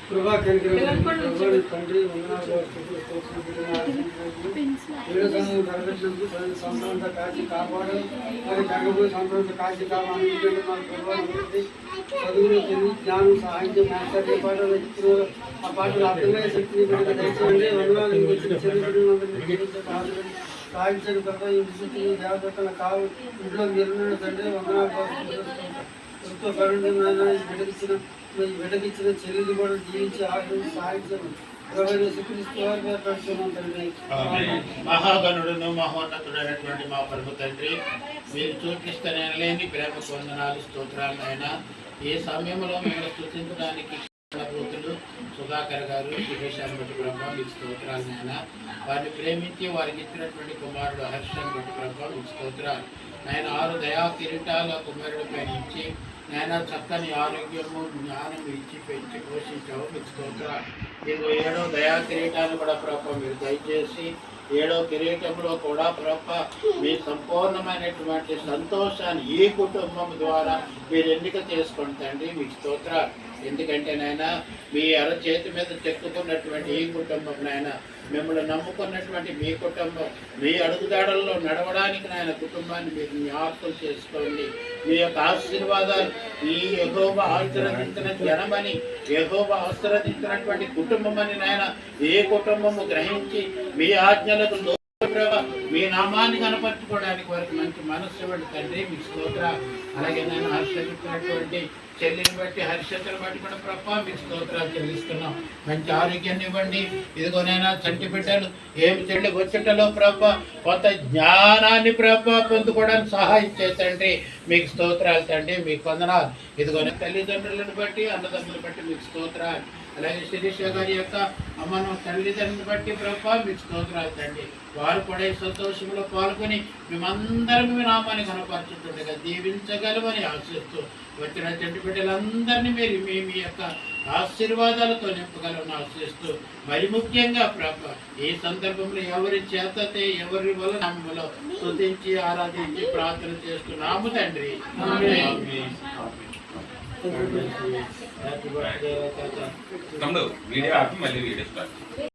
కృపా కనికరం తండ్రి జరగట్లేదు సంవత్సరంతో కాచి కాపాడు మరి జరగబోయే సంవత్సరంతో కాచి కాపాడు చదువులు తెలివి జ్ఞానం సహాయం మాస్టర్ పాటలు ఆ పాటలు అర్థమయ్యే శక్తిని దయచేయండి వందనాలు వచ్చిన చెల్లించండి ప్రభావ ఈ స్థితిని దేవతల కావు ఇంట్లో నిర్ణయం తండ్రి వందనాలు ఎంతో కరుణమైన బిడ్డకిచ్చిన చెల్లిని కూడా జీవించి ఆశీర్వదించి సహాయించడం మహాగణుడును మహోన్నతుడైనటువంటి మా ప్రభు తండ్రి మీరు చూపిస్తలేని ప్రేమ వందనాలు స్తోత్రాలు అయినా ఏ సమయంలో మేము స్తుతించడానికి పూతులు సుధాకర్ గారు శివేశాన్ని బట్టి బ్రహ్మ మీకు స్తోత్రాలు నాయన వారిని ప్రేమించి వారికి ఇచ్చినటువంటి కుమారుడు హర్షాన్ని బట్టి బ్రహ్మ మీకు స్తోత్రాలు ఆయన 6 దయా కిరీటాల కుమారుడు పైన ఇచ్చి నాయన చక్కని ఆరోగ్యము జ్ఞానం ఇచ్చి పెంచి పోషించావు మీకు స్తోత్రాలు మీరు 7వ దయా కిరీటాన్ని కూడా ప్రభావ మీరు దయచేసి 7వ కిరీటంలో కూడా ప్రభావ మీ సంపూర్ణమైనటువంటి సంతోషాన్ని ఈ కుటుంబం ద్వారా మీరు ఎన్నిక చేసుకోండి తండ్రి మీకు స్తోత్రాలు ఎందుకంటే నాయన మీ అరచేతి మీద చెక్కుతున్నటువంటి ఈ కుటుంబం నాయన మిమ్మల్ని నమ్ముకున్నటువంటి మీ కుటుంబం మీ అడుగుదాడల్లో నడవడానికి నాయన కుటుంబాన్ని మీరు జ్ఞాపకం చేసుకోండి మీ యొక్క ఆశీర్వాదాలు ఈ యెహోవా ఆశీర్వదించిన జనమని యెహోవా ఆశీర్వదించినటువంటి కుటుంబం అని నాయన ఏ కుటుంబము గ్రహించి మీ ఆజ్ఞలకు మీ నామాన్ని కనపరచుకోవడానికి వారికి మంచి మనస్సు ఇవ్వండి తండ్రి మీ స్తోత్ర అలాగే నేను హర్షించినటువంటి చెల్లిని బట్టి హర్షతను బట్టి కూడా ప్రభావ మీకు స్తోత్రాలు చెల్లిస్తున్నాం మంచి ఆరోగ్యాన్ని ఇవ్వండి ఇదిగోనైనా చంటి బిడ్డలు ఏమి చెల్లి వచ్చటలో ప్రభావ కొంత జ్ఞానాన్ని ప్రభావ పొందుకోవడానికి సహాయం చేతండి మీకు స్తోత్రాలు తండ్రి మీకు వందనాలు ఇదిగోనే తల్లిదండ్రులను బట్టి అన్నదమ్ములను బట్టి మీకు స్తోత్రాలు అలాగే శిరీష గారి యొక్క అమ్మను తల్లిదండ్రులను బట్టి ప్రభావ మీకు స్తోత్రాలు తండ్రి వారు కూడా సంతోషంలో పాల్గొని మేమందరం మీ నామాన్ని కనపరుచుతుండగా దీవించగలమని ఆశిస్తూ వచ్చిన చెట్టు బిడ్డలందరినీ మీరు మీ యొక్క ఆశీర్వాదాలతో నింపగలమని ఆశిస్తూ మరి ముఖ్యంగా ప్రభావ ఈ సందర్భంలో ఎవరి చేతతే ఎవరి వల్ల నమ్మలో స్తుతించి ఆరాధించి ప్రార్థన చేస్తున్నాము తండ్రి తమ్ముడు వీడియో ఆపి మళ్ళీ వీడియో స్టార్ట్